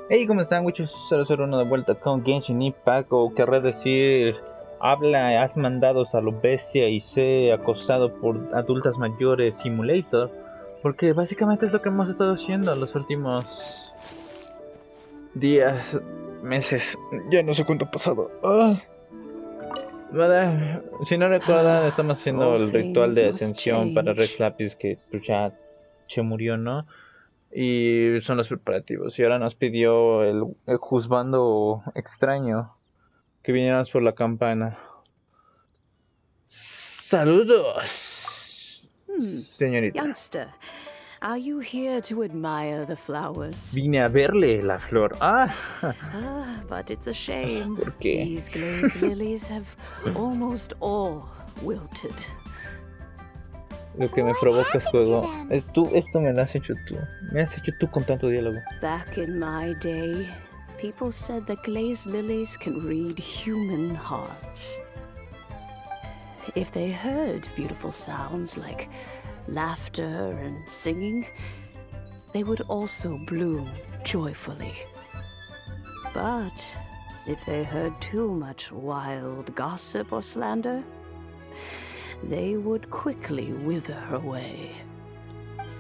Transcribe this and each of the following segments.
Hey, ¿cómo están, Wichos? 001 de vuelta con Genshin Impact, o querré decir, habla, has mandado a lo bestia y sé acosado por adultas mayores simulator, porque básicamente es lo que hemos estado haciendo los últimos días, meses, ya no sé cuánto ha pasado. Vale, si no recuerdan, estamos haciendo el ritual de ascensión para Rex Lapis, que pues, ya se murió, ¿no? Y son los preparativos. Y ahora nos pidió el juzgando extraño que vinieras por la campana. Saludos, señorita. Youngster, are you here to admire the flowers? Vine a verle la flor. But it's a shame. ¿Por qué? These glazed lilies have almost all wilted. Lo que me provoca es juego. Esto me lo has hecho tú. Me has hecho tú con tanto diálogo. Back in my day, people said that glazed lilies can read human hearts. If they heard beautiful sounds like laughter and singing, they would also bloom joyfully. But if they heard too much wild gossip or slander, they would quickly wither away.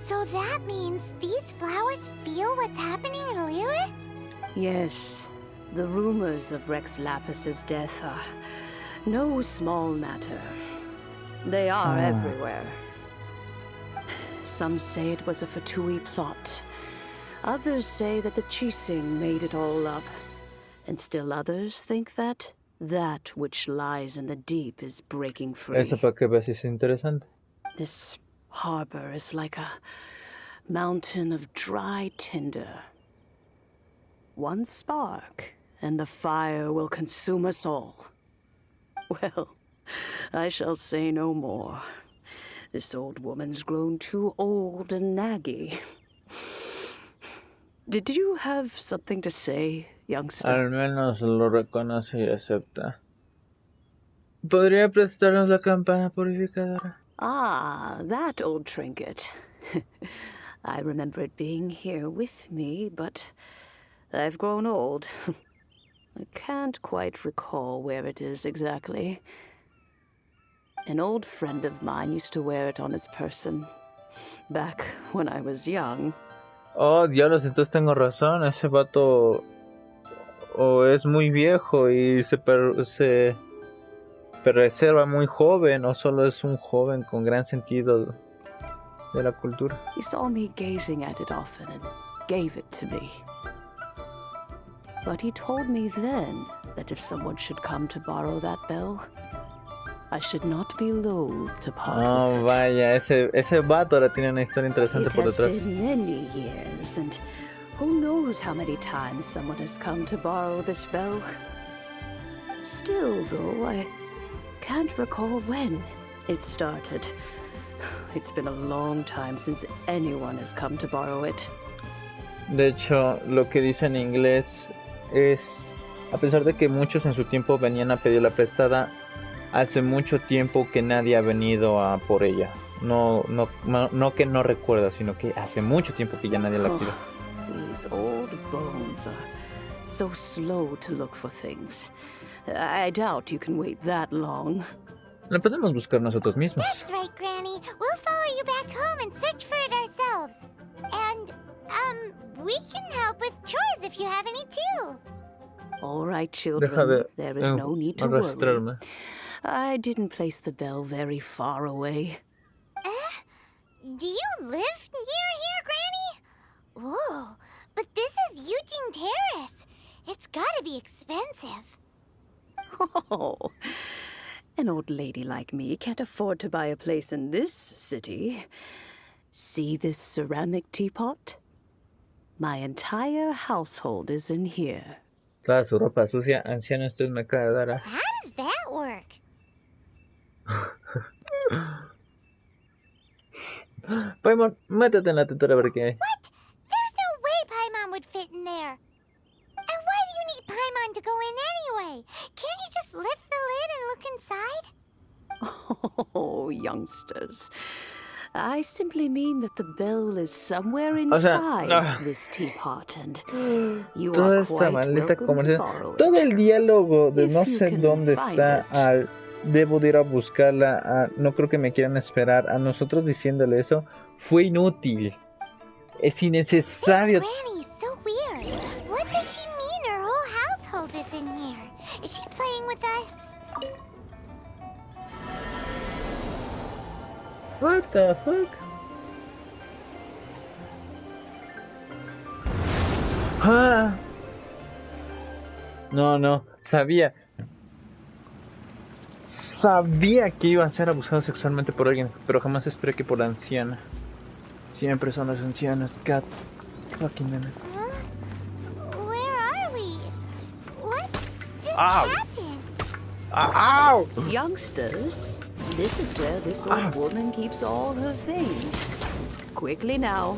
So that means these flowers feel what's happening in Lilith? Yes, the rumors of Rex Lapis's death are no small matter. They are everywhere. Some say it was a Fatui plot. Others say that the Chising made it all up. And still others think that which lies in the deep is breaking free. Eso para que veas es interesante. This harbor is like a mountain of dry tinder. One spark, and the fire will consume us all. Well, I shall say no more. This old woman's grown too old and naggy. Did you have something to say, youngster? Al menos lo reconoce y acepta. ¿Podría prestarnos la campana purificadora? Ah, that old trinket. I remember it being here with me, but I've grown old. I can't quite recall where it is exactly. An old friend of mine used to wear it on his person, back when I was young. Oh, diablos, entonces tengo razón. Ese vato o es muy viejo y se preserva muy joven, o solo es un joven con gran sentido de la cultura. He saw me gazing at it often and gave it to me. But he told me then that if someone should come to borrow that bell, I should not be loath to part with it. Vaya, ese vato ahora tiene una historia interesante por detrás. It has been many years, and who knows how many times someone has come to borrow this bell. Still, though, I can't recall when it started. It's been a long time since anyone has come to borrow it. De hecho, lo que dice en inglés es, a pesar de que muchos en su tiempo venían a pedirla prestada, hace mucho tiempo que nadie ha venido a por ella. No que no recuerda, sino que hace mucho tiempo que ya nadie la pide. These old bones are so slow to look for things. I doubt you can wait that long. La podemos buscar nosotros mismos. That's right, Granny. We'll follow you back home and search for it ourselves. And, we can help with chores if you have any too. All right, children. There is no need to worry. I didn't place the bell very far away. Do you live near here, Granny? Whoa, but this is Eugene Terrace. It's gotta be expensive. Oh, an old lady like me can't afford to buy a place in this city. See this ceramic teapot? My entire household is in here. Toda su ropa sucia, anciano, usted me acaba de dar. How does that work? Paimon, métete en la tetera porque hay. What? There's no way Paimon would fit in there. And why do you need Paimon to go in anyway? Can't you just lift the lid and look inside? Oh, youngsters. I simply mean that the bell is somewhere O sea, inside no. this teapot, and you Toda are esta quite maldita welcome to conversación, borrow todo it. el diálogo de If no you sé can dónde find está, it. al debo de ir a buscarla, no creo que me quieran esperar, a nosotros diciéndole eso, fue inútil, es This innecesario. Granny's so weird. What does she mean her whole household is in here? Is she playing with us? What the fuck? Ah. No, sabía que iba a ser abusado sexualmente por alguien, pero jamás esperé que por la anciana. Siempre son las ancianas, God fucking damn it. Huh? Where are we? What just Ow. happened? Ow! Youngsters, this is where this old woman keeps all her things. Quickly now,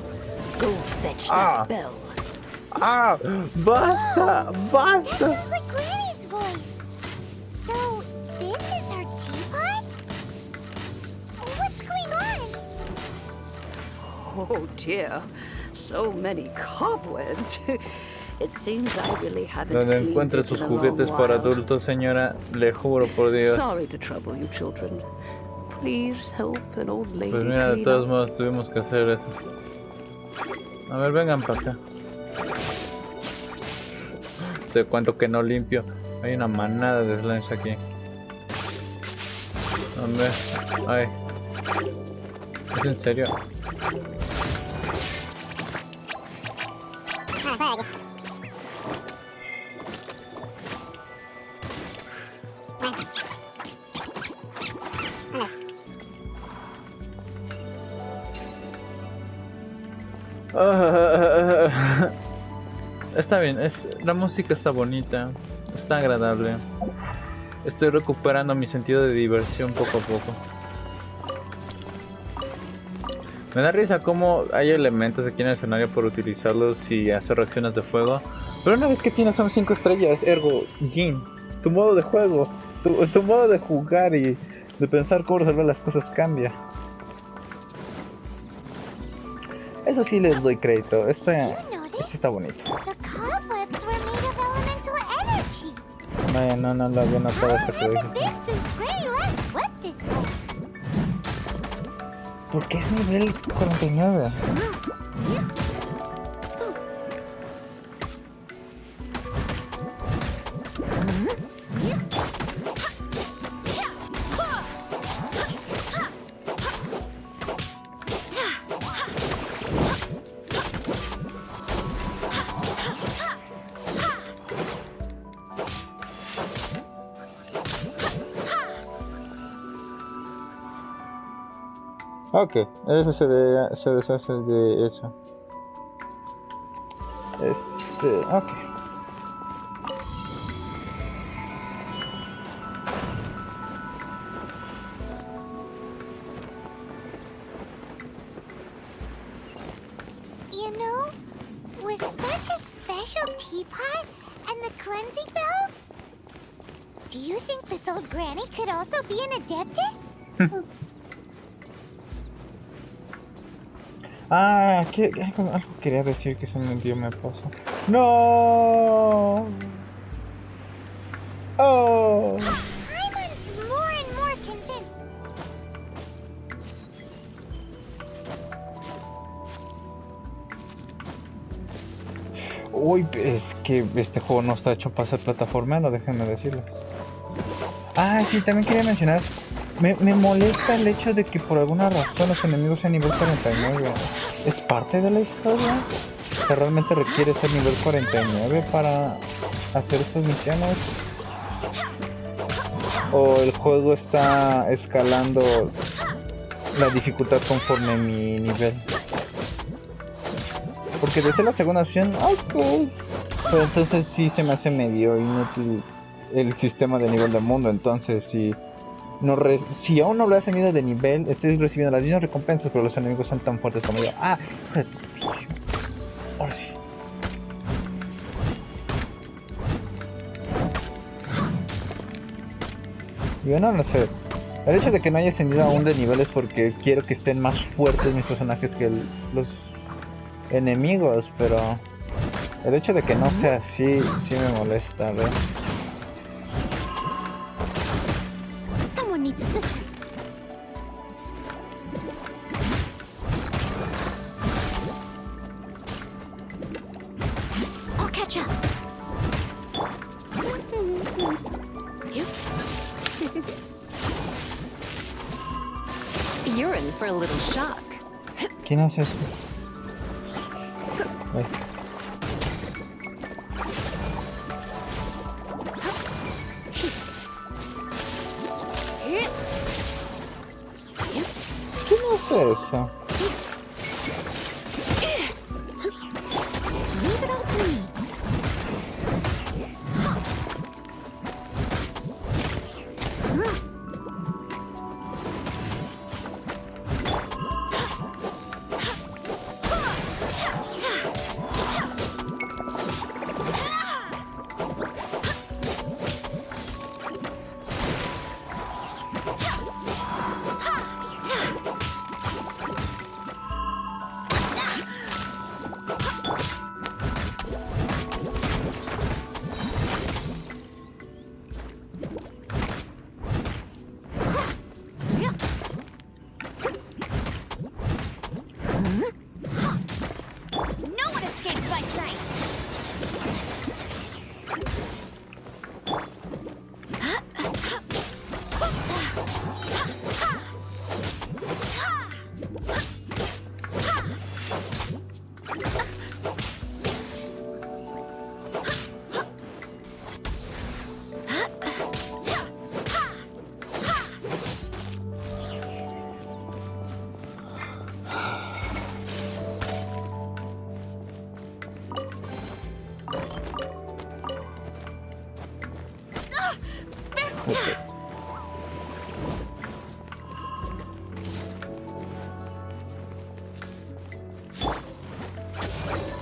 go fetch that bell. ¡Ah! ¡Basta! That ¡Basta! sounds like Granny's voice. So, this is her teapot? What's going on? Oh dear, so many cobwebs. It seems I really haven't Donde cleaned encuentre it sus in a long juguetes para while. adultos, señora, le juro por Dios. Sorry to trouble you, children. Please help an old lady Pues mira, de clean todos up. modos tuvimos que hacer eso. A ver, vengan para acá. Te cuento que no limpio. Hay una manada de slimes aquí. Hombre, ay. ¿Es en serio? Está bien, la música está bonita, está agradable. Estoy recuperando mi sentido de diversión poco a poco. Me da risa cómo hay elementos aquí en el escenario por utilizarlos y hacer reacciones de fuego. Pero una vez que tienes son 5 estrellas, ergo, Jin, tu modo de juego, tu modo de jugar y de pensar cómo resolver las cosas cambia. Eso sí les doy crédito, este está bonito. The cobwebs were made of elemental energy. Vaya, no lo había notado hasta que lo Hasn't been dijiste. since Granny last swept this place. ¿Por qué es nivel 49? Ok, eso se deshace de eso. Ok. You know, with such a special teapot and the cleansing bell, do you think this old Granny could also be an adeptus? Algo quería decir que se me dio me pasó. No. Oh. Paimon's more and more convinced. Uy, es que este juego no está hecho para ser plataformero, déjenme decirles. Sí, también quería mencionar. Me molesta el hecho de que por alguna razón los enemigos sean nivel 49. ¿Es parte de la historia? ¿Se realmente requiere ser nivel 49 para hacer estas misiones? ¿O el juego está escalando la dificultad conforme mi nivel? Porque desde la segunda opción, ok. Pero entonces sí se me hace medio inútil el sistema de nivel del mundo. Entonces si aún no lo has tenido de nivel, estoy recibiendo las mismas recompensas, pero los enemigos son tan fuertes como yo. Ahora sí. Yo no lo sé. El hecho de que no haya ascendido aún de nivel es porque quiero que estén más fuertes mis personajes que los enemigos, pero el hecho de que no sea así, sí me molesta, ¿ves? Someone needs assistance. I'll catch up. You're in for a little shock. ¿Quién hace eso? Ay. ¿Quién hace eso? Leave it all to me. No one escapes my sight.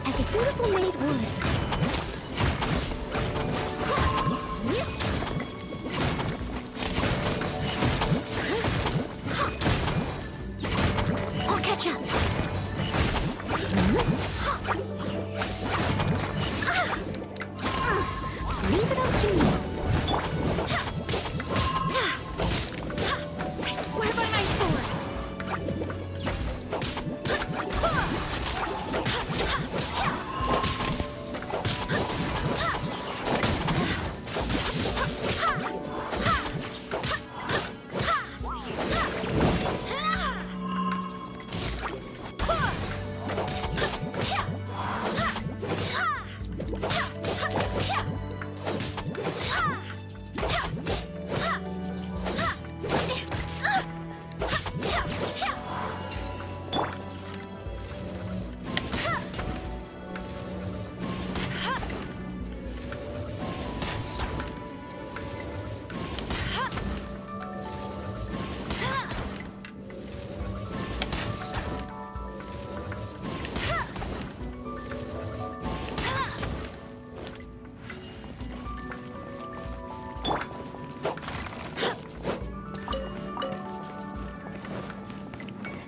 As a dutiful maid would. I'll catch up. Leave it up to me. I swear by my sword.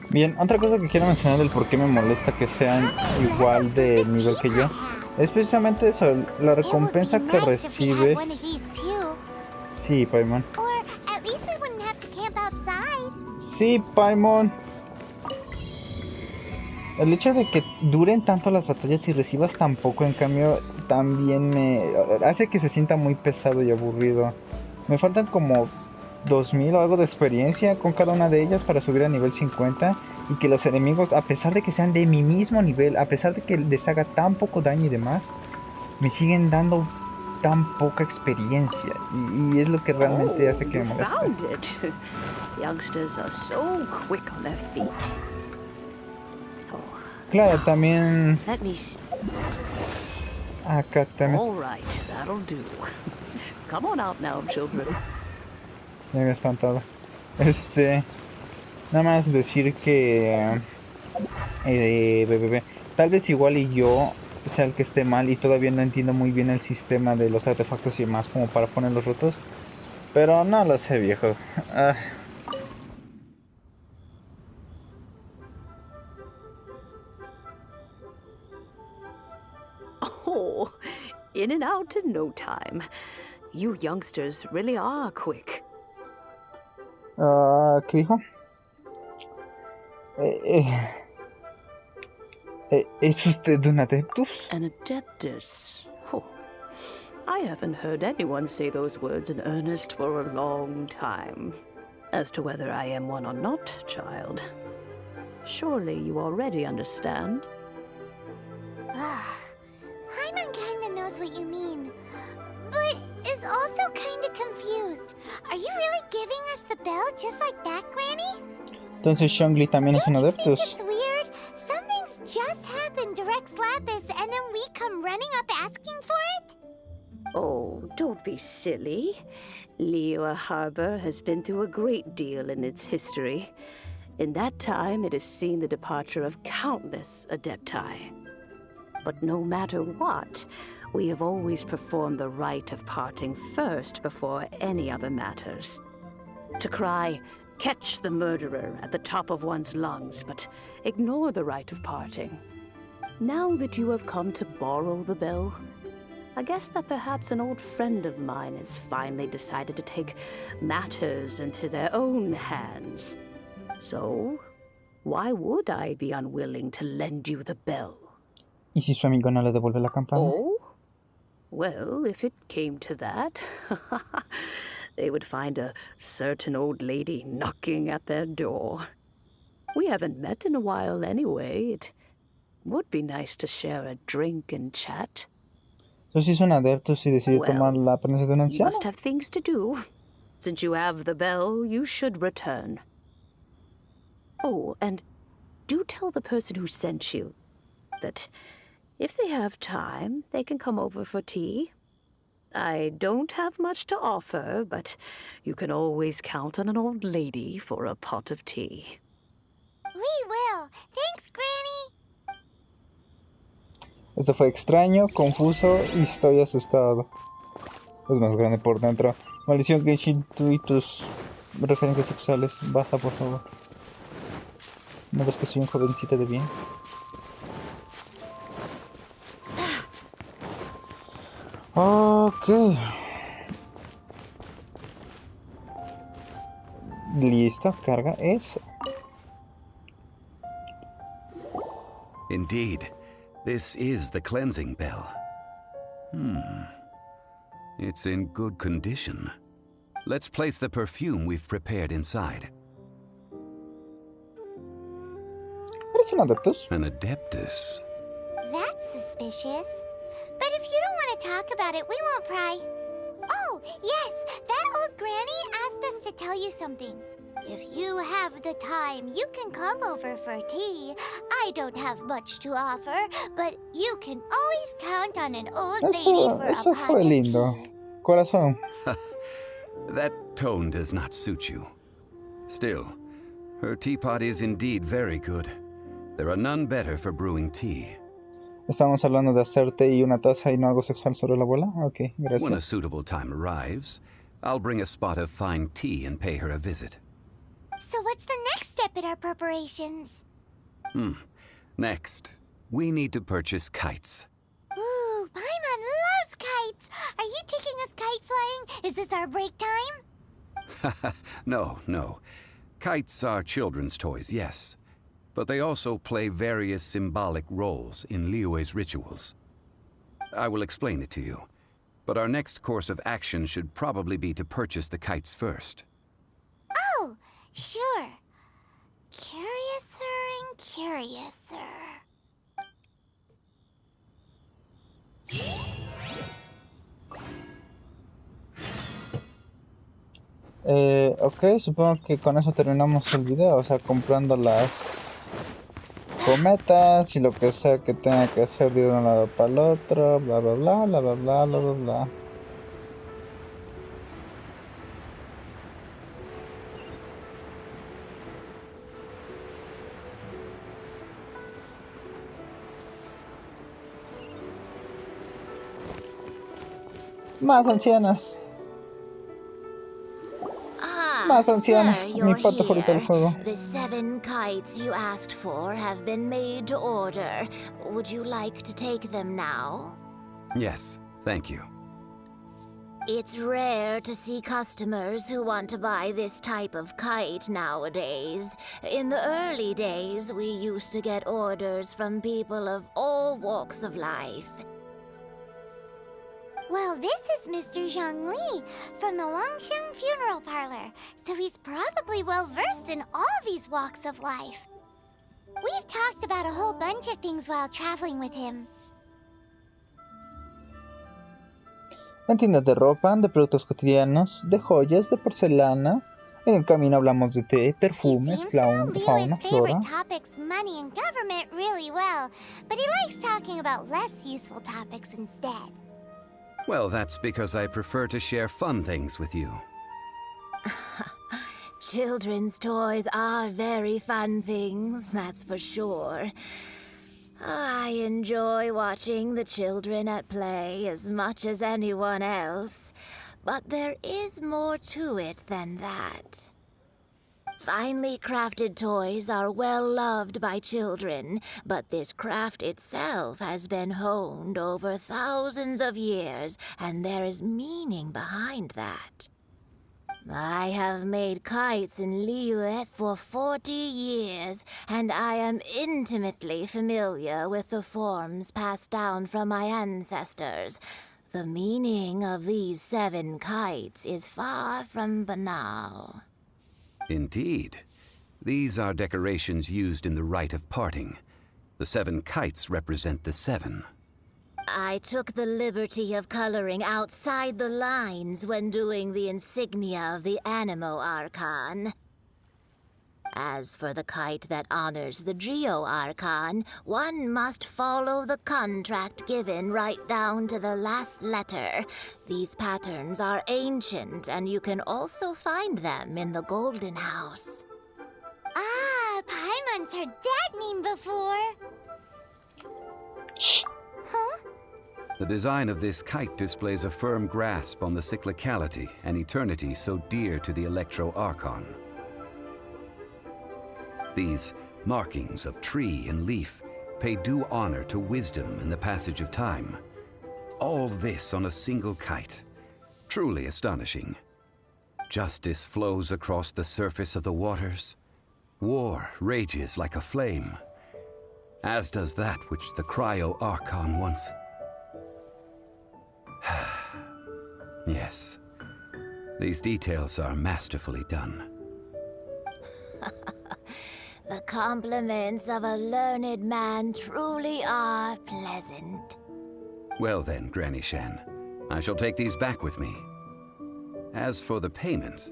Bien, otra cosa que quiero mencionar del por qué me molesta que sean igual de nivel que yo es precisamente eso, la recompensa que recibes. Sí, Paimon. Or at least we wouldn't have to camp outside. Sí, Paimon. El hecho de que duren tanto las batallas y recibas tan poco, en cambio, también me hace que se sienta muy pesado y aburrido. Me faltan como 2000 o algo de experiencia con cada una de ellas para subir a nivel 50 y que los enemigos, a pesar de que sean de mi mismo nivel, a pesar de que les haga tan poco daño y demás, me siguen dando tan poca experiencia y es lo que realmente hace que me moleste. Found it. Youngsters are so quick on their feet. Claro, también Let me see. acá también All right, that'll do. Come on out now, children. me había espantado. Nada más decir que tal vez igual y yo sea el que esté mal y todavía no entiendo muy bien el sistema de los artefactos y demás como para poner los rotos. Pero no lo sé, viejo. Oh, in and out in no time. You youngsters really are quick. ¿Qué dijo? ¿Es usted un adeptus? An adeptus? Oh, I haven't heard anyone say those words in earnest for a long time. As to whether I am one or not, child, surely you already understand. Paimon kinda knows what you mean, but is also kinda confused. Are you really giving us the bell just like that, Granny? Entonces Shongli también es un Don't you think adeptus. it's weird? Something's just happened to Rex Lapis and then we come running up asking for it? Oh, don't be silly. Liyue Harbor has been through a great deal in its history. In that time, it has seen the departure of countless Adepti. But no matter what, we have always performed the rite of parting first before any other matters. To cry, "Catch the murderer," at the top of one's lungs, but ignore the rite of parting. Now that you have come to borrow the bell, I guess that perhaps an old friend of mine has finally decided to take matters into their own hands. So, why would I be unwilling to lend you the bell? ¿Y si su amigo no le devuelve la campana? Oh? Well, if it came to that, they would find a certain old lady knocking at their door. We haven't met in a while anyway. It would be nice to share a drink and chat. Entonces es un adeptus y decidió Well, tomar la apariencia de un You anciano. must have things to do. Since you have the bell, you should return. Oh, and do tell the person who sent you that if they have time, they can come over for tea. I don't have much to offer, but you can always count on an old lady for a pot of tea. We will. Thanks, Granny. Esto fue extraño, confuso y estoy asustado. Es más grande por dentro. Maldición Genshin, tú y tus referencias sexuales. Basta, por favor. ¿No ves que soy un jovencito de bien? Ok. Listo, carga eso. Indeed, this is the cleansing bell. It's in good condition. Let's place the perfume we've prepared inside. ¿Eres un adeptus? An adeptus. That's suspicious. But if you don't want to talk about it, we won't pry. Oh, yes, that old granny asked us to tell you something. If you have the time, you can come over for tea. I don't have much to offer, but you can always count on an old lady for a Eso pot fue of lindo. tea. Corazón. That tone does not suit you. Still, her teapot is indeed very good. There are none better for brewing tea. Estamos hablando de hacer té y una taza y no algo sexual sobre la bola. Ok, When a gracias. suitable time arrives, I'll bring a spot of fine tea and pay her a visit. So what's the next step in our preparations? Next, we need to purchase kites. Ooh, Paimon loves kites. Are you taking us kite flying? Is this our break time? No. Kites are children's toys, yes. But they also play various symbolic roles in Liyue's rituals. I will explain it to you. But our next course of action should probably be to purchase the kites first. Oh, sure. Curiouser and curiouser. Ok, supongo que con eso terminamos el video. O sea, comprando las cometas y lo que sea que tenga que hacer de un lado para el otro. Bla, bla, bla, bla, bla, bla, bla, bla, bla. Más ancianas. Más ancianas. Mi parte favorita del juego. The 7 kites you asked for have been made to order. Would you like to take them now? Yes, thank you. It's rare to see customers who want to buy this type of kite nowadays. In the early days, we used to get orders from people of all walks of life. Well, this is Mr. Zhongli from the Wangsheng Funeral Parlor, so he's probably well-versed in all these walks of life. We've talked about a whole bunch of things while traveling with him. En tiendas de ropa, de productos cotidianos, de joyas, de porcelana. En el camino hablamos de té, He perfumes, seems to know fauna, Liyue's flora. favorite topics, money and government, really well, but he likes talking about less useful topics instead. Well, that's because I prefer to share fun things with you. Children's toys are very fun things, that's for sure. I enjoy watching the children at play as much as anyone else, but there is more to it than that. Finely crafted toys are well loved by children, but this craft itself has been honed over thousands of years, and there is meaning behind that. I have made kites in Liyue for 40 years, and I am intimately familiar with the forms passed down from my ancestors. The meaning of these 7 kites is far from banal. Indeed. These are decorations used in the rite of parting. The 7 kites represent the 7. I took the liberty of coloring outside the lines when doing the insignia of the Animo Archon. As for the kite that honors the Geo Archon, one must follow the contract given right down to the last letter. These patterns are ancient, and you can also find them in the Golden House. Ah, Paimon's heard that name before. Huh? The design of this kite displays a firm grasp on the cyclicality and eternity so dear to the Electro Archon. These markings of tree and leaf pay due honor to wisdom and the passage of time. All this on a single kite. Truly astonishing. Justice flows across the surface of the waters. War rages like a flame. As does that which the Cryo Archon once... Yes. These details are masterfully done. The compliments of a learned man truly are pleasant. Well then, Granny Shan, I shall take these back with me. As for the payment...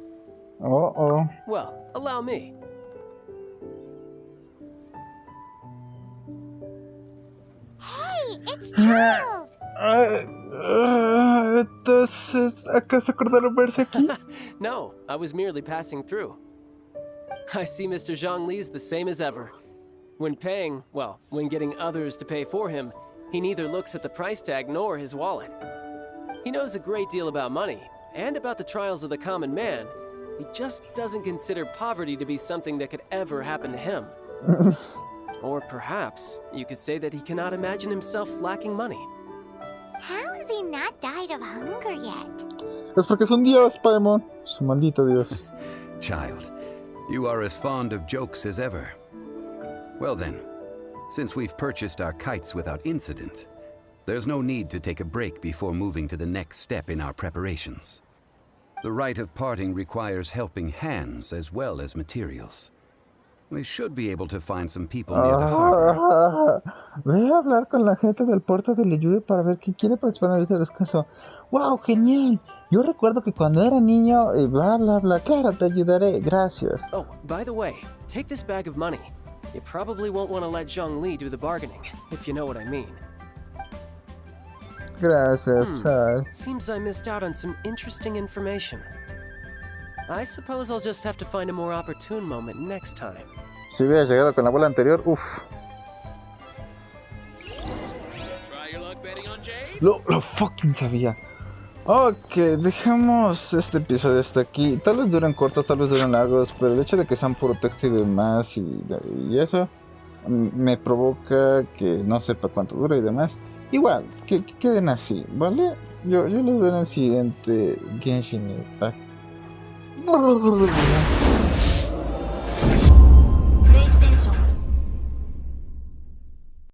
Oh. Well, allow me. Hey, it's Gerald! Entonces, ¿acaso acordaron verse aquí? No, I was merely passing through. I see Mr. Zhongli's the same as ever. When paying, well, when getting others to pay for him, he neither looks at the price tag nor his wallet. He knows a great deal about money, and about the trials of the common man. He just doesn't consider poverty to be something that could ever happen to him. Or perhaps you could say that he cannot imagine himself lacking money. How has he not died of hunger yet? Es porque es un dios, Paimon. Su maldito dios. Child, you are as fond of jokes as ever. Well then, since we've purchased our kites without incident, there's no need to take a break before moving to the next step in our preparations. The rite of parting requires helping hands as well as materials. We should be able to find some people near the harbor. Ve a hablar con la gente del puerto de Liyue para ver quién quiere participar en el rito de descanso. ¡Wow, genial! Yo recuerdo que cuando era niño, bla bla bla. Claro, te ayudaré. Gracias. Oh, by the way, take this bag of money. You probably won't want to let Zhongli do the bargaining, if you know what I mean. Gracias, Sal. Seems I missed out on some interesting information. I suppose I'll just have to find a more opportune moment next time. Si hubiera llegado con la bola anterior, uff. Lo fucking sabía. Ok, dejamos este episodio hasta aquí. Tal vez duren cortos, tal vez duren largos, pero el hecho de que sean puro texto y demás y eso, me provoca que no sepa cuánto dura y demás. Igual, que queden así, ¿vale? Yo los veo en el siguiente Genshin Impact.